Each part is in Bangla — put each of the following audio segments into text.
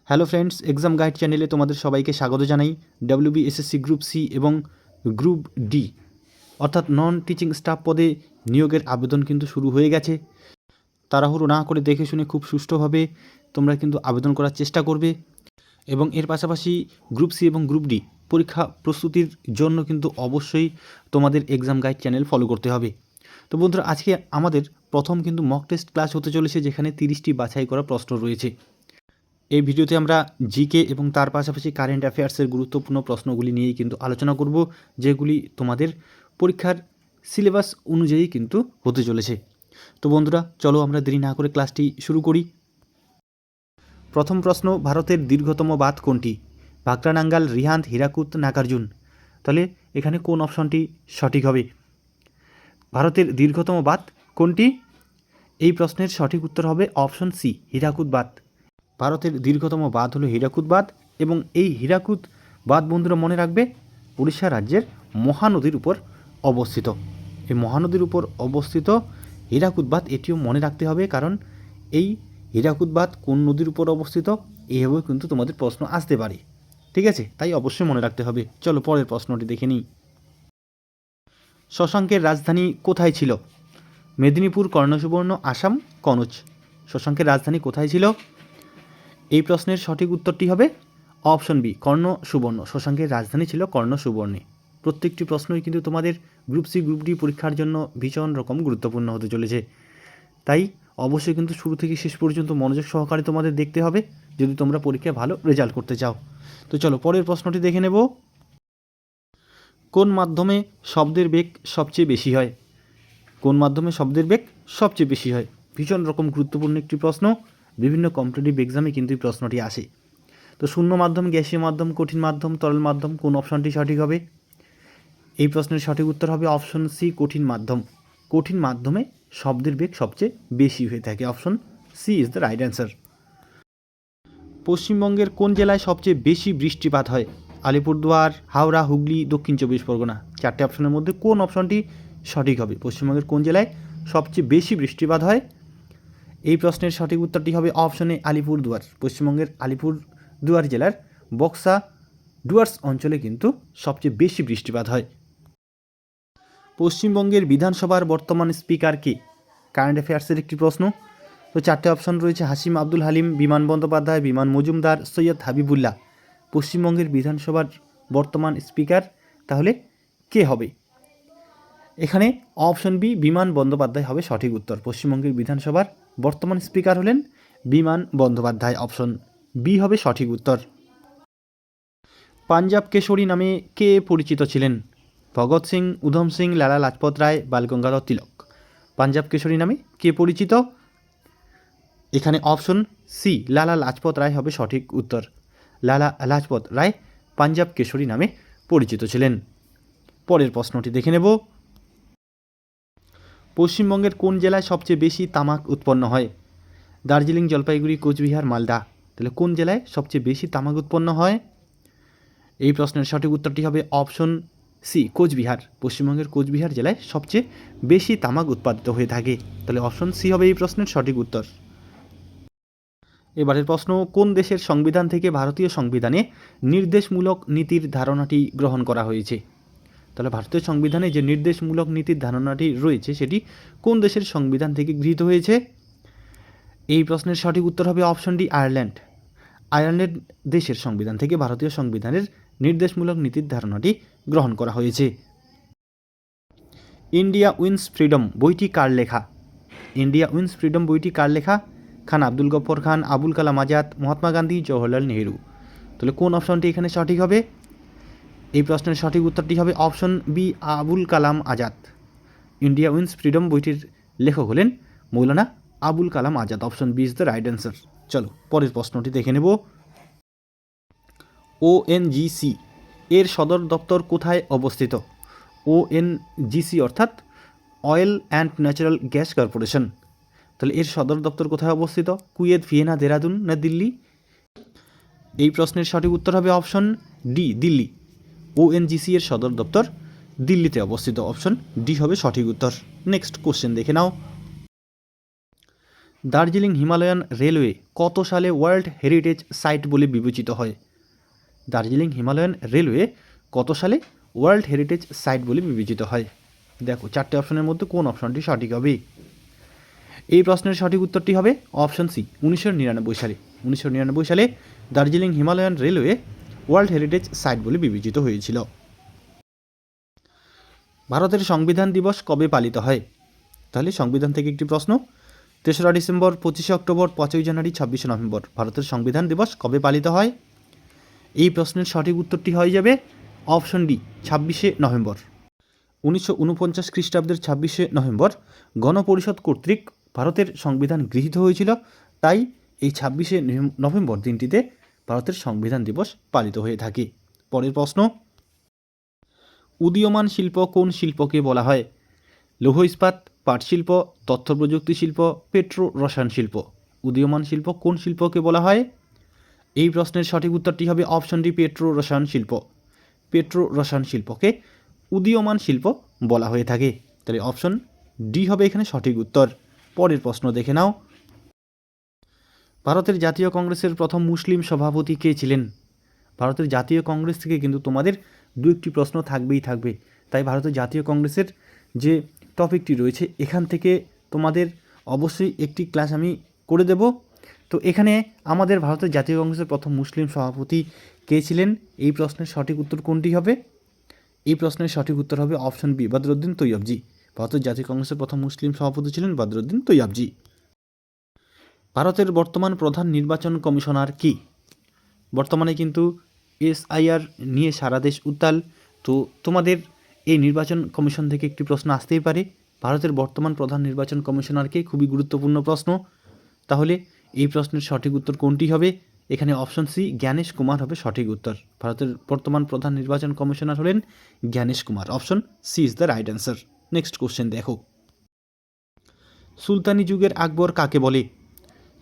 হ্যালো ফ্রেন্ডস, এক্সাম গাইড চ্যানেলে তোমাদের সবাইকে স্বাগত জানাই। WBSSC গ্রুপ সি এবং গ্রুপ ডি অর্থাৎ নন টিচিং স্টাফ পদে নিয়োগের আবেদন কিন্তু শুরু হয়ে গেছে। তাড়াহুড়ো না করে দেখে শুনে খুব সুষ্ঠুভাবে তোমরা কিন্তু আবেদন করার চেষ্টা করবে এবং এর পাশাপাশি গ্রুপ সি এবং গ্রুপ ডি পরীক্ষা প্রস্তুতির জন্য কিন্তু অবশ্যই তোমাদের এক্সাম গাইড চ্যানেল ফলো করতে হবে। তো বন্ধুরা, আজকে আমাদের প্রথম কিন্তু মক টেস্ট ক্লাস হতে চলেছে, যেখানে 30টি বাছাই করা প্রশ্ন রয়েছে। এই ভিডিওতে আমরা জিকে এবং তার পাশাপাশি কারেন্ট অ্যাফেয়ার্সের গুরুত্বপূর্ণ প্রশ্নগুলি নিয়েই কিন্তু আলোচনা করব, যেগুলি তোমাদের পরীক্ষার সিলেবাস অনুযায়ী কিন্তু হতে চলেছে। তো বন্ধুরা, চলো আমরা দেরি না করে ক্লাসটি শুরু করি। প্রথম প্রশ্ন, ভারতের দীর্ঘতম বাঁধ কোনটি? ভাকরানাঙ্গাল, রিহান্দ, হীরাকুদ, নাগার্জুন। তাহলে এখানে কোন অপশনটি সঠিক হবে? ভারতের দীর্ঘতম বাঁধ কোনটি? এই প্রশ্নের সঠিক উত্তর হবে অপশন সি, হীরাকুদ বাঁধ। ভারতের দীর্ঘতম বাঁধ হলো হীরাকুদ বাঁধ এবং এই হীরাকুদ বাঁধ বন্ধুরা মনে রাখবে উড়িষ্যা রাজ্যের মহানদীর উপর অবস্থিত। এই মহানদীর উপর অবস্থিত হীরাকুদ বাঁধ, এটিও মনে রাখতে হবে, কারণ এই হীরাকুদ বাঁধ কোন নদীর উপর অবস্থিত এইভাবেও কিন্তু তোমাদের প্রশ্ন আসতে পারে। ঠিক আছে, তাই অবশ্যই মনে রাখতে হবে। চলো পরের প্রশ্নটি দেখে নিই। শশাঙ্কের রাজধানী কোথায় ছিল? মেদিনীপুর, কর্ণসুবর্ণ, আসাম, কনৌজ। শশাঙ্কের রাজধানী কোথায় ছিল? এই প্রশ্নের সঠিক উত্তরটি হবে অপশন বি, কর্ণ সুবর্ণ। শশাঙ্কের রাজধানী ছিল কর্ণ সুবর্ণে। প্রত্যেকটি প্রশ্নই কিন্তু তোমাদের গ্রুপ সি গ্রুপ ডি পরীক্ষার জন্য ভীষণ রকম গুরুত্বপূর্ণ হতে চলেছে, তাই অবশ্যই কিন্তু শুরু থেকে শেষ পর্যন্ত মনোযোগ সহকারে তোমাদের দেখতে হবে যদি তোমরা পরীক্ষায় ভালো রেজাল্ট করতে চাও। তো চলো পরের প্রশ্নটি দেখে নেব। কোন মাধ্যমে শব্দের বেগ সবচেয়ে বেশি হয়? কোন মাধ্যমে শব্দের বেগ সবচেয়ে বেশি হয়? ভীষণ রকম গুরুত্বপূর্ণ একটি প্রশ্ন, বিভিন্ন কম্পিটিটিভ এক্সামে কিন্তু এই প্রশ্নটি আসে। তো শূন্য মাধ্যম, গ্যাসীয় মাধ্যম, কঠিন মাধ্যম, তরল মাধ্যম, কোন অপশনটি সঠিক হবে? এই প্রশ্নের সঠিক উত্তর হবে অপশন সি, কঠিন মাধ্যম। কঠিন মাধ্যমে শব্দের বেগ সবচেয়ে বেশি হয়ে থাকে। Option C is the right answer. পশ্চিমবঙ্গের কোন জেলায় সবচেয়ে বেশি বৃষ্টিপাত হয়? আলিপুরদুয়ার, হাওড়া, হুগলি, দক্ষিণ চব্বিশ পরগনা। চারটে অপশনের মধ্যে কোন অপশনটি সঠিক হবে? পশ্চিমবঙ্গের কোন জেলায় সবচেয়ে বেশি বৃষ্টিপাত হয়? এই প্রশ্নের সঠিক উত্তরটি হবে অপশনে আলিপুরদুয়ার। পশ্চিমবঙ্গের আলিপুরদুয়ার জেলার বক্সা ডুয়ার্স অঞ্চলে কিন্তু সবচেয়ে বেশি বৃষ্টিপাত হয়। পশ্চিমবঙ্গের বিধানসভার বর্তমান স্পিকার কে? কারেন্ট অ্যাফেয়ার্সের একটি প্রশ্ন। তো চারটে অপশন রয়েছে: হাসিম আব্দুল হালিম, বিমান বন্দ্যোপাধ্যায়, বিমান মজুমদার, সৈয়দ হাবিবুল্লাহ। পশ্চিমবঙ্গের বিধানসভার বর্তমান স্পিকার তাহলে কে হবে? এখানে অপশন বি, বিমান বন্দ্যোপাধ্যায় হবে সঠিক উত্তর। পশ্চিমবঙ্গের বিধানসভার বর্তমান স্পিকার হলেন বিমান বন্দ্যোপাধ্যায়। অপশন বি হবে সঠিক উত্তর। পাঞ্জাব কেশরী নামে কে পরিচিত ছিলেন? ভগৎ সিং, উধম সিং, লালা লাজপত রায়, বালগঙ্গাধর তিলক। পাঞ্জাব কেশরী নামে কে পরিচিত? এখানে অপশন সি, লালা লাজপত রায় হবে সঠিক উত্তর। লালা লাজপত রায় পাঞ্জাব কেশরী নামে পরিচিত ছিলেন। পরের প্রশ্নটি দেখে নেব। পশ্চিমবঙ্গের কোন জেলায় সবচেয়ে বেশি তামাক উৎপন্ন হয়? দার্জিলিং, জলপাইগুড়ি, কোচবিহার, মালদা। তাহলে কোন জেলায় সবচেয়ে বেশি তামাক উৎপন্ন হয়? এই প্রশ্নের সঠিক উত্তরটি হবে অপশন সি, কোচবিহার। পশ্চিমবঙ্গের কোচবিহার জেলায় সবচেয়ে বেশি তামাক উৎপাদিত হয়ে থাকে। তাহলে অপশন সি হবে এই প্রশ্নের সঠিক উত্তর। এবারের প্রশ্ন, কোন দেশের সংবিধান থেকে ভারতীয় সংবিধানে নির্দেশমূলক নীতির ধারণাটি গ্রহণ করা হয়েছে? তাহলে ভারতীয় সংবিধানে যে নির্দেশমূলক নীতির ধারণাটি রয়েছে সেটি কোন দেশের সংবিধান থেকে গৃহীত হয়েছে? এই প্রশ্নের সঠিক উত্তর হবে অপশন ডি, আয়ারল্যান্ড। আয়ারল্যান্ড দেশের সংবিধান থেকে ভারতীয় সংবিধানের নির্দেশমূলক নীতির ধারণাটি গ্রহণ করা হয়েছে। ইন্ডিয়া উইন্স ফ্রিডম বইটি কার লেখা? ইন্ডিয়া উইন্স ফ্রিডম বইটি কার লেখা? খান আব্দুল গফর খান, আবুল কালাম আজাদ, মহাত্মা গান্ধী, জওহরলাল নেহেরু। তাহলে কোন অপশনটি এখানে সঠিক হবে? এই প্রশ্নের সঠিক উত্তরটি হবে option B, Abul Kalam Azad. India wins freedom বইটির লেখক হলেন Maulana Abul Kalam Azad. Option B is the right answer. চলো পরের প্রশ্নটি দেখে নেব। ONGC এর সদর দপ্তর কোথায় অবস্থিত? ONGC অর্থাৎ oil and natural gas corporation. তাহলে এর সদর দপ্তর কোথায় অবস্থিত? কুয়েত, ভিয়েনা, দেরাদুন না দিল্লি? এই প্রশ্নের সঠিক উত্তর হবে অপশন ডি, দিল্লি। ONGC এর সদর দপ্তর দিল্লিতে অবস্থিত। অপশন ডি হবে সঠিক উত্তর। নেক্সট কোশ্চেন দেখে নাও। দার্জিলিং হিমালয়ান রেলওয়ে কত সালে ওয়ার্ল্ড হেরিটেজ সাইট বলে বিবেচিত হয়? দার্জিলিং হিমালয়ান রেলওয়ে কত সালে ওয়ার্ল্ড হেরিটেজ সাইট বলে বিবেচিত হয়? দেখো 4টে অপশনের মধ্যে কোন অপশনটি সঠিক হবে? এই প্রশ্নের সঠিক উত্তরটি হবে অপশন সি, 1999 সালে। 1999 সালে Darjeeling Himalayan railway world heritage site বলে বিবেচিত হয়েছিল। ভারতের সংবিধান দিবস কবে পালিত হয়? তাহলে সংবিধান থেকে একটি প্রশ্ন। 3রা ডিসেম্বর, 25শে অক্টোবর, 5ই জানুয়ারি, 26শে নভেম্বর। ভারতের সংবিধান দিবস কবে পালিত হয়? এই প্রশ্নের সঠিক উত্তরটি হয়ে যাবে অপশন ডি, 26শে নভেম্বর। 1949 খ্রিস্টাব্দের 26শে নভেম্বর গণপরিষদ কর্তৃক ভারতের সংবিধান গৃহীত হয়েছিল, তাই এই 26শে নভেম্বর দিনটিতে ভারতের সংবিধান দিবস পালিত হয়ে থাকে। পরের প্রশ্ন, উদীয়মান শিল্প কোন শিল্পকে বলা হয়? লৌহ ইস্পাত, পাট শিল্প, তথ্য প্রযুক্তি শিল্প, পেট্রো রসায়ন শিল্প। উদীয়মান শিল্প কোন শিল্পকে বলা হয়? এই প্রশ্নের সঠিক উত্তরটি হবে অপশন ডি, পেট্রো রসায়ন শিল্প। পেট্রো রসায়ন শিল্পকে উদীয়মান শিল্প বলা হয়ে থাকে। তাহলে অপশন ডি হবে এখানে সঠিক উত্তর। পরের প্রশ্ন দেখে নাও। ভারতের জাতীয় কংগ্রেসের প্রথম মুসলিম সভাপতি কে ছিলেন? ভারতের জাতীয় কংগ্রেস থেকে কিন্তু তোমাদের 2-1টি প্রশ্ন থাকবেই থাকবে, তাই ভারতের জাতীয় কংগ্রেসের যে টপিকটি রয়েছে এখান থেকে তোমাদের অবশ্যই একটি ক্লাস আমি করে দেব। তো এখানে আমাদের ভারতের জাতীয় কংগ্রেসের প্রথম মুসলিম সভাপতি কে ছিলেন? এই প্রশ্নের সঠিক উত্তর কোনটি হবে? এই প্রশ্নের সঠিক উত্তর হবে অপশন বি, বদরুদ্দিন তৈয়বজি। ভারতের জাতীয় কংগ্রেসের প্রথম মুসলিম সভাপতি ছিলেন বদরুদ্দিন তৈয়বজি। ভারতের বর্তমান প্রধান নির্বাচন কমিশনার কি? বর্তমানে কিন্তু SIR নিয়ে সারা দেশ উত্তাল, তো তোমাদের এই নির্বাচন কমিশন থেকে একটি প্রশ্ন আসতেই পারে। ভারতের বর্তমান প্রধান নির্বাচন কমিশনারকে, খুবই গুরুত্বপূর্ণ প্রশ্ন। তাহলে এই প্রশ্নের সঠিক উত্তর কোনটি হবে? এখানে অপশন সি, জ্ঞানেশ কুমার হবে সঠিক উত্তর। ভারতের বর্তমান প্রধান নির্বাচন কমিশনার হলেন Gyanesh Kumar. Option C is the right answer. Next question দেখো, সুলতানি যুগের আকবর কাকে বলে?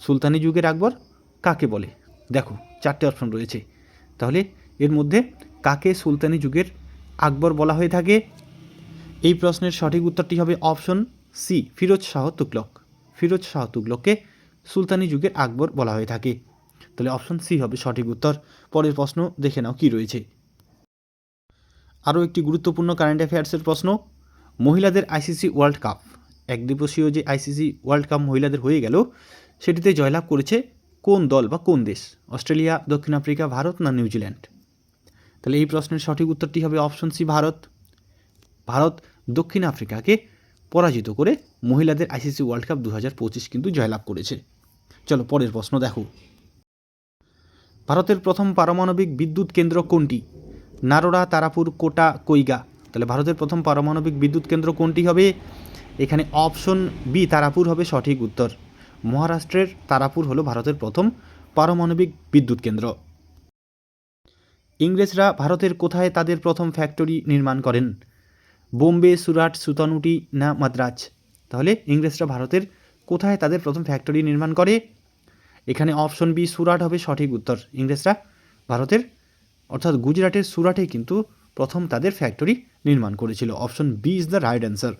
সুলতানি যুগের আকবর কাকে বলে? দেখো 4টে অপশন রয়েছে, তাহলে এর মধ্যে কাকে সুলতানি যুগের আকবর বলা হয়ে থাকে? এই প্রশ্নের সঠিক উত্তরটি হবে অপশন সি, ফিরোজ শাহ তুগলক। ফিরোজ শাহ তুগলককে সুলতানি যুগের আকবর বলা হয়ে থাকে। তাহলে অপশন সি হবে সঠিক উত্তর। পরের প্রশ্ন দেখে নাও কি রয়েছে। আরও একটি গুরুত্বপূর্ণ কারেন্ট অ্যাফেয়ার্সের প্রশ্ন, মহিলাদের ICC ওয়ার্ল্ড কাপ, একদিবসীয় যে ICC ওয়ার্ল্ড কাপ মহিলাদের হয়ে গেল, সেটিতে জয়লাভ করেছে কোন দল বা কোন দেশ? অস্ট্রেলিয়া, দক্ষিণ আফ্রিকা, ভারত না নিউজিল্যান্ড? তাহলে এই প্রশ্নের সঠিক উত্তরটি হবে অপশন সি, ভারত। ভারত দক্ষিণ আফ্রিকাকে পরাজিত করে মহিলাদের ICC ওয়ার্ল্ড কাপ 2025 কিন্তু জয়লাভ করেছে। চলো পরের প্রশ্ন দেখো, ভারতের প্রথম পারমাণবিক বিদ্যুৎ কেন্দ্র কোনটি? নারোরা, তারাপুর, কোটা, কৈগা। তাহলে ভারতের প্রথম পারমাণবিক বিদ্যুৎ কেন্দ্র কোনটি হবে? এখানে অপশন বি, তারাপুর হবে সঠিক উত্তর। মহারাষ্ট্রের তারাপুর হলো ভারতের প্রথম পারমাণবিক বিদ্যুৎ কেন্দ্র। ইংরেজরা ভারতের কোথায় তাদের প্রথম ফ্যাক্টরি নির্মাণ করেন? বোম্বে, সুরাট, সুতানুটি না মাদ্রাজ? তাহলে ইংরেজরা ভারতের কোথায় তাদের প্রথম ফ্যাক্টরি নির্মাণ করে? এখানে অপশন বি, সুরাট হবে সঠিক উত্তর। ইংরেজরা ভারতের অর্থাৎ গুজরাটের সুরাটে কিন্তু প্রথম তাদের ফ্যাক্টরি নির্মাণ করেছিল। Option B is the right answer.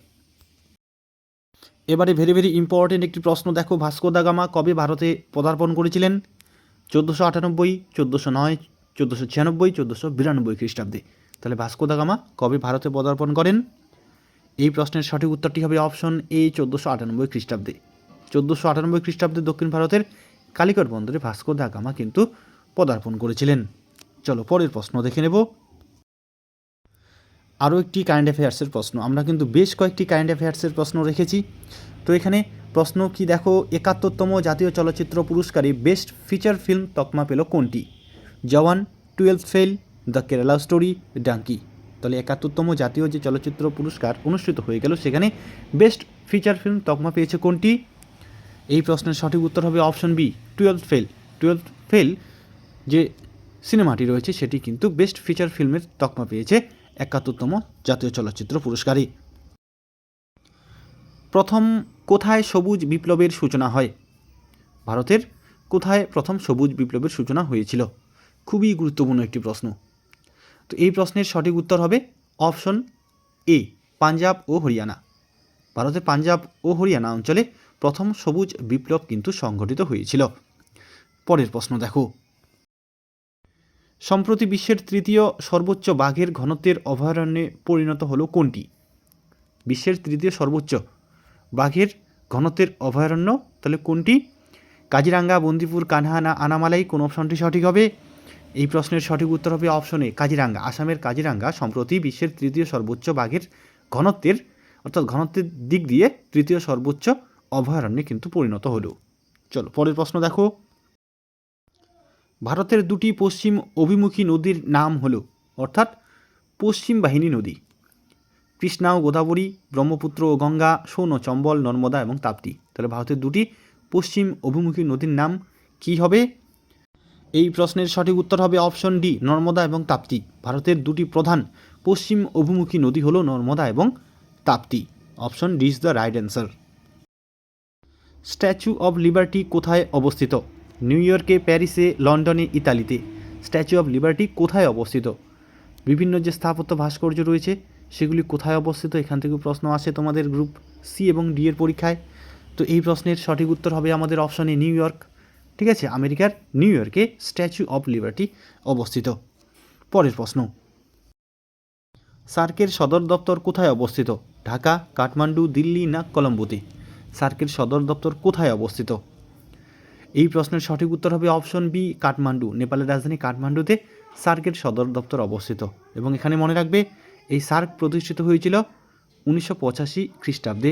এবারে ভেরি ভেরি ইম্পর্টেন্ট একটি প্রশ্ন দেখো, ভাস্কো দা গামা কবে ভারতে পদার্পণ করেছিলেন? 1498, 1409, 1496, 1492 খ্রিস্টাব্দে। তাহলে ভাস্কো দা গামা কবে ভারতে পদার্পণ করেন? এই প্রশ্নের সঠিক উত্তরটি হবে অপশন এ, 1498 খ্রিস্টাব্দে। 1498 খ্রিস্টাব্দে দক্ষিণ ভারতের কালিকট বন্দরে ভাস্কো দা গামা কিন্তু পদার্পণ করেছিলেন। চলো পরের প্রশ্ন দেখে নেব। আরও একটি কারেন্ট অ্যাফেয়ার্সের প্রশ্ন, আমরা কিন্তু বেশ কয়েকটি কারেন্ট অ্যাফেয়ার্সের প্রশ্ন রেখেছি। তো এখানে প্রশ্ন কি দেখো, 71তম জাতীয় চলচ্চিত্র পুরস্কারে বেস্ট ফিচার ফিল্ম তকমা পেল কোনটি? Jawan, 12th fail, the Kerala story, Dunki. তাহলে 71তম জাতীয় যে চলচ্চিত্র পুরস্কার অনুষ্ঠিত হয়ে গেল, সেখানে বেস্ট ফিচার ফিল্ম তকমা পেয়েছে কোনটি? এই প্রশ্নের সঠিক উত্তর হবে option B, 12th fail. 12th fail যে সিনেমাটি রয়েছে সেটি কিন্তু বেস্ট ফিচার ফিল্মের তকমা পেয়েছে 71তম জাতীয় চলচ্চিত্র পুরস্কারে। প্রথম কোথায় সবুজ বিপ্লবের সূচনা হয়? ভারতের কোথায় প্রথম সবুজ বিপ্লবের সূচনা হয়েছিল? খুবই গুরুত্বপূর্ণ একটি প্রশ্ন। তো এই প্রশ্নের সঠিক উত্তর হবে অপশন এ, পাঞ্জাব ও হরিয়ানা। ভারতের পাঞ্জাব ও হরিয়ানা অঞ্চলে প্রথম সবুজ বিপ্লব কিন্তু সংঘটিত হয়েছিল। পরের প্রশ্ন দেখো, সম্প্রতি বিশ্বের তৃতীয় সর্বোচ্চ বাঘের ঘনত্বের অভয়ারণ্যে পরিণত হলো কোনটি? বিশ্বের তৃতীয় সর্বোচ্চ বাঘের ঘনত্বের অভয়ারণ্য তাহলে কোনটি? কাজিরাঙ্গা, বন্দিপুর, কানহা না আনামালাই? কোন অপশনটি সঠিক হবে? এই প্রশ্নের সঠিক উত্তর হবে অপশন এ, কাজিরাঙ্গা। আসামের কাজিরাঙ্গা সম্প্রতি বিশ্বের তৃতীয় সর্বোচ্চ বাঘের ঘনত্বের অর্থাৎ ঘনত্বের দিক দিয়ে তৃতীয় সর্বোচ্চ অভয়ারণ্যে কিন্তু পরিণত হলো। চলো পরের প্রশ্ন দেখো, ভারতের দুটি পশ্চিম অভিমুখী নদীর নাম হলো অর্থাৎ পশ্চিম বাহিনী নদী, কৃষ্ণা ও গোদাবরী, ব্রহ্মপুত্র ও গঙ্গা, সোন ও চম্বল, নর্মদা এবং তাপ্তি। তাহলে ভারতের দুটি পশ্চিম অভিমুখী নদীর নাম কি হবে? এই প্রশ্নের সঠিক উত্তর হবে অপশন ডি, নর্মদা এবং তাপ্তি। ভারতের দুটি প্রধান পশ্চিম অভিমুখী নদী হলো নর্মদা এবং Tapti. Option D is the right answer. Statue of liberty কোথায় অবস্থিত? নিউ ইয়র্কে, প্যারিসে, লন্ডনে, ইতালিতে। স্ট্যাচু অব লিবার্টি কোথায় অবস্থিত? বিভিন্ন যে স্থাপত্য ভাস্কর্য রয়েছে সেগুলি কোথায় অবস্থিত, এখান থেকে প্রশ্ন আসে তোমাদের গ্রুপ সি এবং ডি এর পরীক্ষায়। তো এই প্রশ্নের সঠিক উত্তর হবে আমাদের অপশনে নিউ ইয়র্ক। ঠিক আছে, আমেরিকার নিউ ইয়র্কে স্ট্যাচু অব লিবার্টি অবস্থিত। পরের প্রশ্ন, সার্কের সদর দপ্তর কোথায় অবস্থিত? ঢাকা, কাঠমান্ডু, দিল্লি না কলম্বোতে? সার্কের সদর দপ্তর কোথায় অবস্থিত? এই প্রশ্নের সঠিক উত্তর হবে অপশন বি, কাঠমান্ডু। নেপালের রাজধানী কাঠমান্ডুতে সার্কের সদর দপ্তর অবস্থিত। এবং এখানে মনে রাখবে এই সার্ক প্রতিষ্ঠিত হয়েছিল 1985 খ্রিস্টাব্দে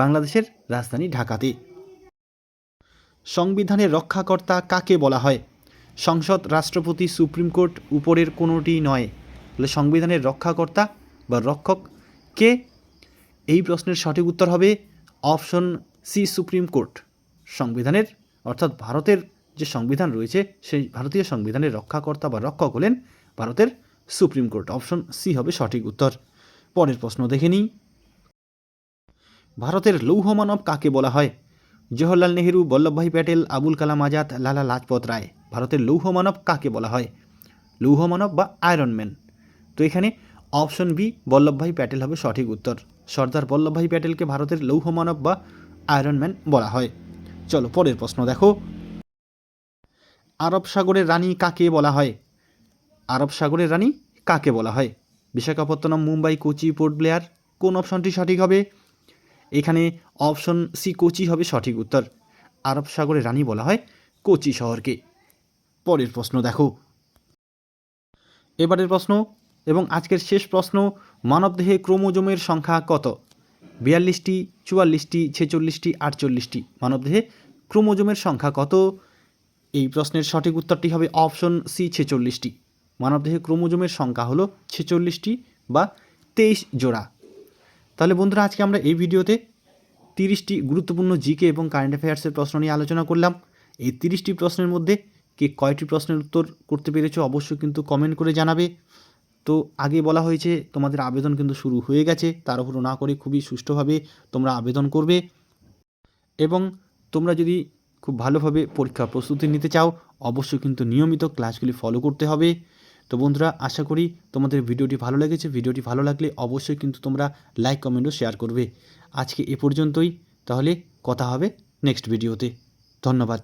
বাংলাদেশের রাজধানী ঢাকাতে। সংবিধানের রক্ষাকর্তা কাকে বলা হয়? সংসদ, রাষ্ট্রপতি, সুপ্রিম কোর্ট, উপরের কোনোটি নয়। তাহলে সংবিধানের রক্ষাকর্তা বা রক্ষক কে? এই প্রশ্নের সঠিক উত্তর হবে অপশন সি, সুপ্রিম কোর্ট। সংবিধানের অর্থাৎ ভারতের যে সংবিধান রয়েছে সেই ভারতীয় সংবিধানের রক্ষাকর্তা বা রক্ষক হলেন ভারতের সুপ্রিম কোর্ট। অপশন সি হবে সঠিক উত্তর। পরের প্রশ্ন দেখে নিই, ভারতের লৌহ মানব কাকে বলা হয়? জওহরলাল নেহেরু, বল্লভভাই প্যাটেল, আবুল কালাম আজাদ, লালা লাজপত রায়। ভারতের লৌহ মানব কাকে বলা হয়? লৌহ মানব বা আয়রন ম্যান। তো এখানে অপশন বি, বল্লভভাই প্যাটেল হবে সঠিক উত্তর। সর্দার বল্লভভাই প্যাটেলকে ভারতের লৌহ মানব বা আয়রন ম্যান বলা হয়। চলো পরের প্রশ্ন দেখো, আরব সাগরের রানী কাকে বলা হয়? আরব সাগরের রানী কাকে বলা হয়? Visakhapatnam, Mumbai, Kochi, port Blair. কোন অপশনটি সঠিক হবে? এখানে অপশন সি, কোচি হবে সঠিক উত্তর। আরব সাগরের রানী বলা হয় কোচি শহরকে। পরের প্রশ্ন দেখো, এবারের প্রশ্ন এবং আজকের শেষ প্রশ্ন, মানবদেহে ক্রোমোজোমের সংখ্যা কত? 42টি, 44টি, 46টি, 48টি। মানবদেহে ক্রোমোজোমের সংখ্যা কত? এই প্রশ্নের সঠিক উত্তরটি হবে অপশন সি, 46টি। মানবদেহে ক্রোমোজোমের সংখ্যা হলো 46টি বা 23 জোড়া। তাহলে বন্ধুরা আজকে আমরা এই ভিডিওতে 30টি গুরুত্বপূর্ণ জিকে এবং কারেন্ট অ্যাফেয়ার্সের প্রশ্ন নিয়ে আলোচনা করলাম। এই 30টি প্রশ্নের মধ্যে কে কয়টি প্রশ্নের উত্তর করতে পেরেছো অবশ্যই কিন্তু কমেন্ট করে জানাবে। তো আগে বলা হয়েছে তোমাদের আবেদন কিন্তু শুরু হয়ে গেছে, তার উপর না করে খুবই সুষ্ঠুভাবে তোমরা আবেদন করবে। এবং তোমরা যদি খুব ভালোভাবে পরীক্ষার প্রস্তুতি নিতে চাও অবশ্যই কিন্তু নিয়মিত ক্লাসগুলি ফলো করতে হবে। তো বন্ধুরা আশা করি তোমাদের ভিডিওটি ভালো লেগেছে। ভিডিওটি ভালো লাগলে অবশ্যই কিন্তু তোমরা লাইক, কমেন্ট ও শেয়ার করবে। আজকে এ পর্যন্তই, তাহলে কথা হবে নেক্সট ভিডিওতে। ধন্যবাদ।